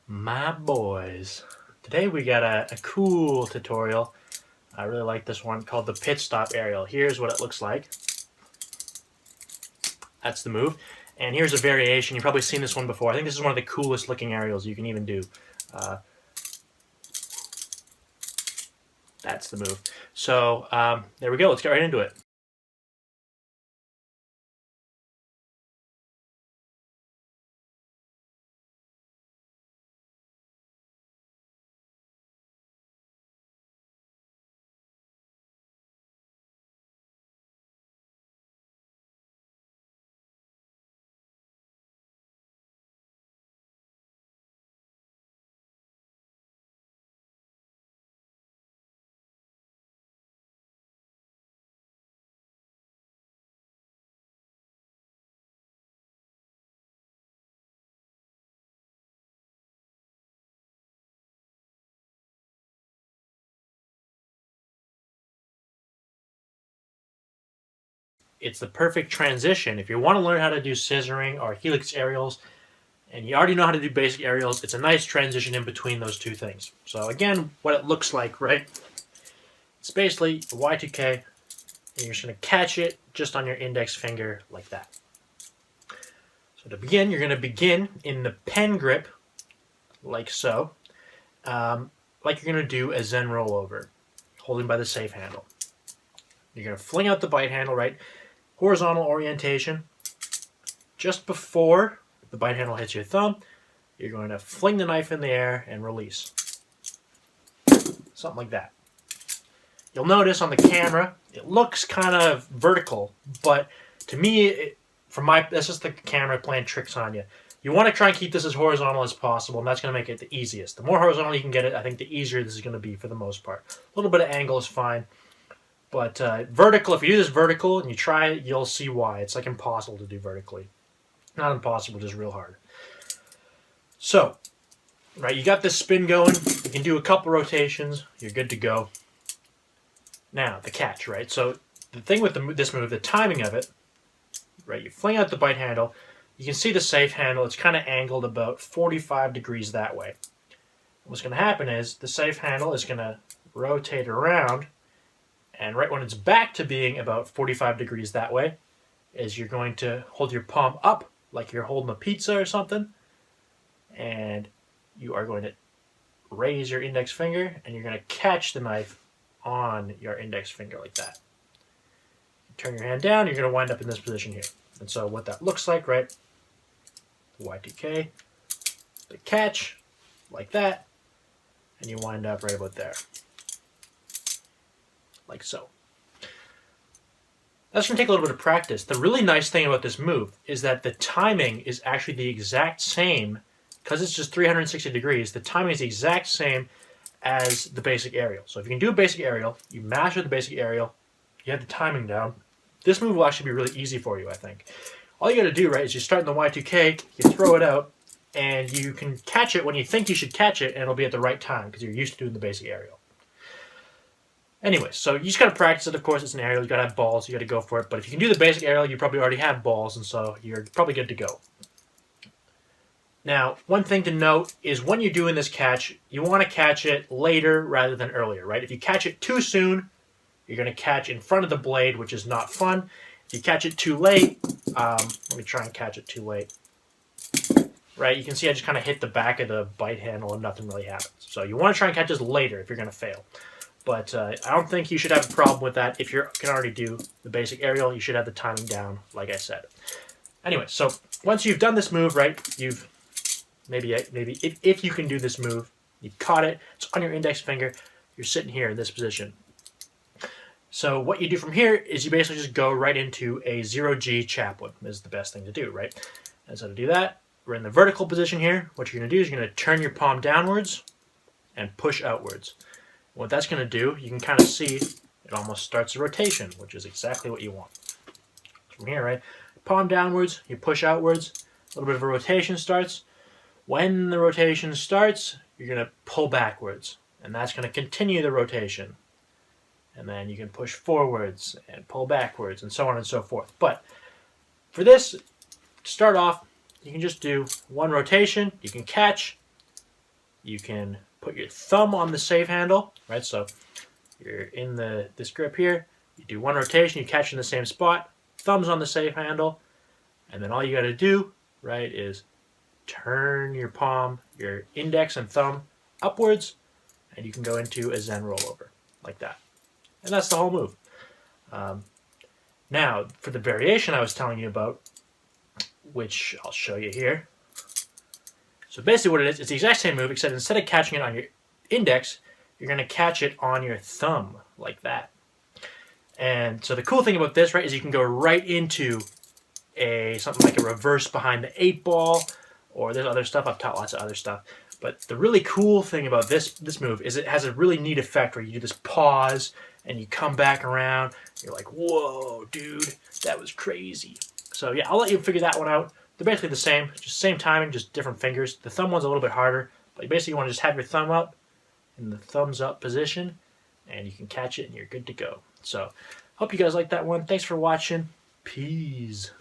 My boys, today we got a cool tutorial. I really like this one called the Pitstop aerial. Here's what it looks like. That's the move. And here's a variation. You've probably seen this one before. I think this is one of the coolest looking aerials you can even do. That's the move. So there we go. Let's get right into it. It's the perfect transition. If you want to learn how to do scissoring or helix aerials, and you already know how to do basic aerials, it's a nice transition in between those two things. So again, what it looks like, right? It's basically a Y2K, and you're just going to catch it just on your index finger like that. So to begin, you're going to begin in the pen grip, like so, like you're going to do a Zen rollover, holding by the safe handle. You're going to fling out the bite handle, right? Horizontal orientation. Just before the bite handle hits your thumb, you're going to fling the knife in the air and release. Something like that. You'll notice on the camera, it looks kind of vertical, but to me, that's just the camera playing tricks on you. You want to try and keep this as horizontal as possible, and that's going to make it the easiest. The more horizontal you can get it, I think the easier this is going to be for the most part. A little bit of angle is fine. But vertical, if you do this vertical and you try it, you'll see why. It's like impossible to do vertically. Not impossible, just real hard. So, right, you got this spin going. You can do a couple rotations. You're good to go. Now, the catch, right? So, the thing with this move, the timing of it, right, you fling out the bite handle. You can see the safe handle. It's kind of angled about 45 degrees that way. What's going to happen is the safe handle is going to rotate around, and right when it's back to being about 45 degrees that way, is you're going to hold your palm up like you're holding a pizza or something, and you are going to raise your index finger, and you're going to catch the knife on your index finger like that. Turn your hand down, you're going to wind up in this position here. And so what that looks like, right, Y2K, the catch, like that, and you wind up right about there. Like so. That's going to take a little bit of practice. The really nice thing about this move is that the timing is actually the exact same, because it's just 360 degrees, the timing is the exact same as the basic aerial. So if you can do a basic aerial, you master the basic aerial, you have the timing down, this move will actually be really easy for you, I think. All you got to do, right, is you start in the Y2K, you throw it out, and you can catch it when you think you should catch it, and it'll be at the right time, because you're used to doing the basic aerial. Anyway, so you just got to practice it. Of course, it's an aerial. You got to have balls. You got to go for it. But if you can do the basic aerial, you probably already have balls, and so you're probably good to go. Now, one thing to note is when you're doing this catch, you want to catch it later rather than earlier, right? If you catch it too soon, you're going to catch in front of the blade, which is not fun. If you catch it too late, let me try and catch it too late. Right, you can see I just kind of hit the back of the bite handle and nothing really happens. So you want to try and catch this later if you're going to fail. But I don't think you should have a problem with that. If you can already do the basic aerial, you should have the timing down, like I said. Anyway, so once you've done this move, right, you've maybe if you can do this move, you've caught it, it's on your index finger, you're sitting here in this position. So what you do from here is you basically just go right into a 0G chaplain is the best thing to do, right? And so to do that, we're in the vertical position here. What you're going to do is you're going to turn your palm downwards and push outwards. What that's going to do, you can kind of see it almost starts a rotation, which is exactly what you want. From here, right? Palm downwards, you push outwards, a little bit of a rotation starts. When the rotation starts, you're going to pull backwards, and that's going to continue the rotation. And then you can push forwards and pull backwards and so on and so forth. But for this, to start off, you can just do one rotation, you can catch, you can put your thumb on the save handle, right? So you're in this grip here. You do one rotation, you catch in the same spot. Thumb's on the save handle, and then all you got to do, right, is turn your palm, your index and thumb upwards, and you can go into a Zen rollover like that. And that's the whole move. Now, for the variation I was telling you about, which I'll show you here. So basically what it is, it's the exact same move, except instead of catching it on your index, you're going to catch it on your thumb, like that. And so the cool thing about this, right, is you can go right into something like a reverse behind the 8-ball, or there's other stuff. I've taught lots of other stuff. But the really cool thing about this move is it has a really neat effect where you do this pause, and you come back around. You're like, whoa, dude, that was crazy. So yeah, I'll let you figure that one out. They're basically the same, just same timing, just different fingers. The thumb one's a little bit harder, but you basically want to just have your thumb up in the thumbs up position, and you can catch it, and you're good to go. So, hope you guys like that one. Thanks for watching. Peace.